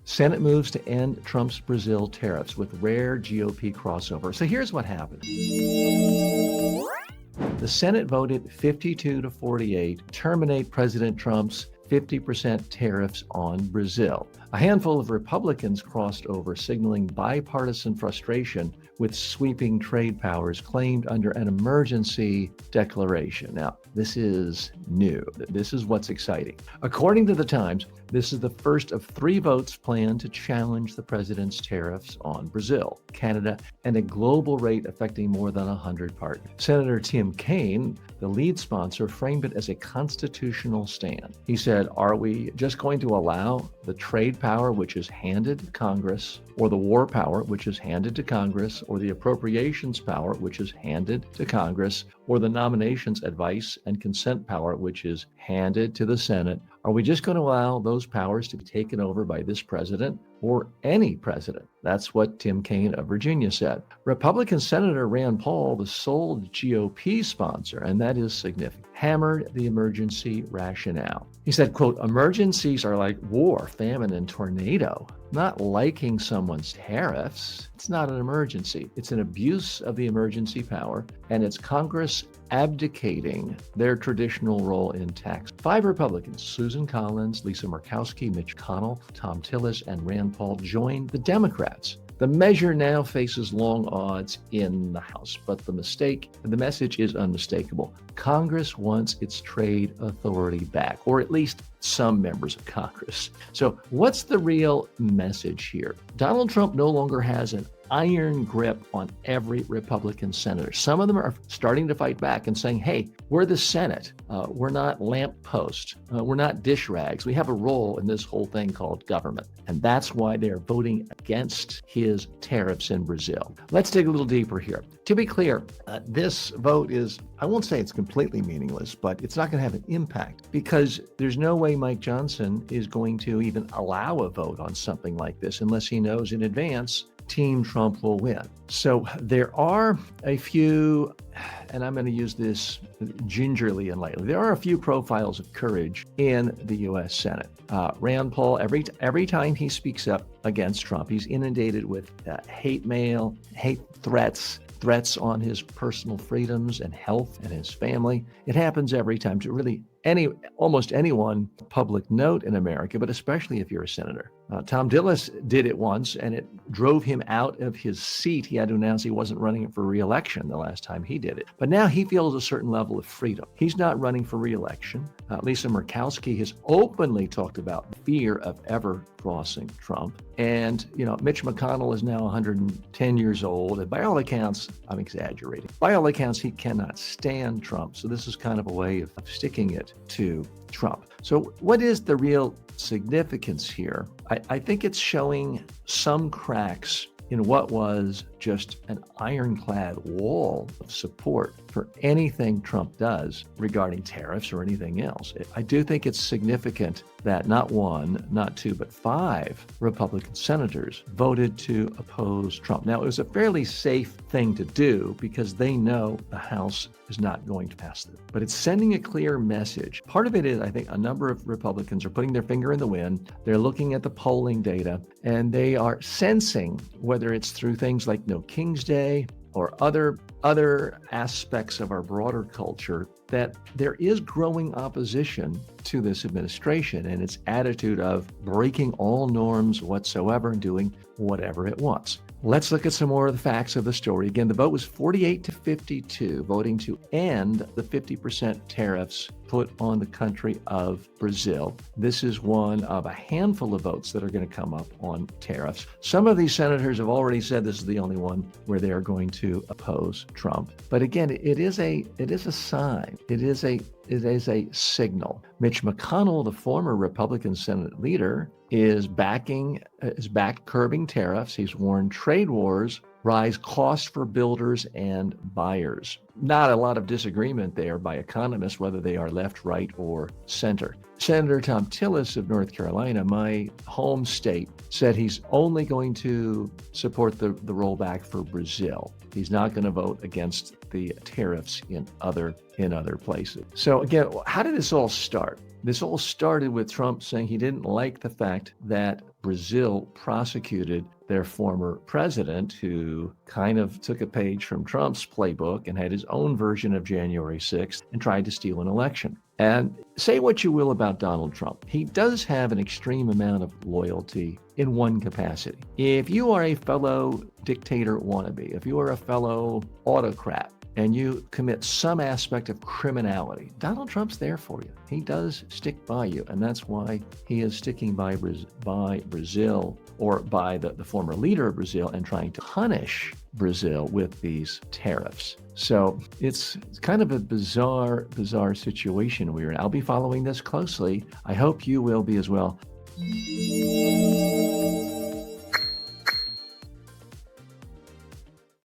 Senate moves to end Trump's Brazil tariffs with rare GOP crossover. So here's what happened. The Senate voted 52 to 48 to terminate President Trump's 50% tariffs on Brazil. A handful of Republicans crossed over, signaling bipartisan frustration with sweeping trade powers claimed under an emergency declaration. Now, this is new. This is what's exciting. According to the Times, this is the first of 3 votes planned to challenge the president's tariffs on Brazil, Canada, and a global rate affecting more than 100 partners. Senator Tim Kaine, the lead sponsor, framed it as a constitutional stand. He said, "Are we just going to allow the trade power, which is handed to Congress, or the war power, which is handed to Congress, or the appropriations power, which is handed to Congress, or the nominations, advice, and consent power, which is handed to the Senate? Are we just going to allow those powers to be taken over by this president or any president?" That's what Tim Kaine of Virginia said. Republican Senator Rand Paul, the sole GOP sponsor, and that is significant, hammered the emergency rationale. He said, quote, "Emergencies are like war, famine, and tornado. Not liking someone's tariffs. It's not an emergency. It's an abuse of the emergency power, and it's Congress abdicating their traditional role in tax." 5 Republicans, Susan Collins, Lisa Murkowski, Mitch McConnell, Tom Tillis, and Rand Paul, joined the Democrats. The measure now faces long odds in the House, but the message is unmistakable. Congress wants its trade authority back, or at least some members of Congress. So what's the real message here? Donald Trump no longer has an iron grip on every Republican senator. Some of them are starting to fight back and saying, hey, we're the Senate. We're not lampposts. We're not dish rags. We have a role in this whole thing called government. And that's why they're voting against his tariffs in Brazil. Let's dig a little deeper here. To be clear, this vote is, I won't say it's completely meaningless, but it's not going to have an impact because there's no way Mike Johnson is going to even allow a vote on something like this unless he knows in advance Team Trump will win. So there are a few, and I'm going to use this gingerly and lightly, there are a few profiles of courage in the U.S. Senate. Rand Paul, every time he speaks up against Trump, he's inundated with hate mail, hate threats on his personal freedoms and health and his family. It happens every time to really almost anyone public note in America, but especially if you're a senator. Tom Tillis did it once, and it drove him out of his seat. He had to announce he wasn't running for re-election the last time he did it. But now he feels a certain level of freedom. He's not running for re-election. Lisa Murkowski has openly talked about the fear of ever crossing Trump. And, Mitch McConnell is now 110 years old. And by all accounts, I'm exaggerating. By all accounts, he cannot stand Trump. So this is kind of a way of sticking it to Trump. So what is the real significance here? I think it's showing some cracks in what was just an ironclad wall of support for anything Trump does regarding tariffs or anything else. I do think it's significant that not 1, not 2, but 5 Republican senators voted to oppose Trump. Now, it was a fairly safe thing to do because they know the House is not going to pass it. But it's sending a clear message. Part of it is, I think, a number of Republicans are putting their finger in the wind. They're looking at the polling data, and they are sensing, whether it's through things like No King's Day or other aspects of our broader culture, that there is growing opposition to this administration and its attitude of breaking all norms whatsoever and doing whatever it wants. Let's look at some more of the facts of the story. Again, the vote was 48 to 52, voting to end the 50% tariffs put on the country of Brazil. This is one of a handful of votes that are going to come up on tariffs. Some of these senators have already said this is the only one where they are going to oppose Trump. But again, it is a sign. It is a signal. Mitch McConnell, the former Republican Senate leader, is back curbing tariffs. He's warned trade wars rise costs for builders and buyers. Not a lot of disagreement there by economists, whether they are left, right, or center. Senator Tom Tillis of North Carolina, my home state, said he's only going to support the rollback for Brazil. He's not going to vote against the tariffs in other places. So again, how did this all start? This all started with Trump saying he didn't like the fact that Brazil prosecuted their former president, who kind of took a page from Trump's playbook and had his own version of January 6th and tried to steal an election. And say what you will about Donald Trump, he does have an extreme amount of loyalty in one capacity. If you are a fellow dictator wannabe, if you are a fellow autocrat, and you commit some aspect of criminality, Donald Trump's there for you. He does stick by you, and that's why he is sticking by Brazil, or by the former leader of Brazil, and trying to punish Brazil with these tariffs. So it's kind of a bizarre situation we're in. I'll be following this closely. I hope you will be as well.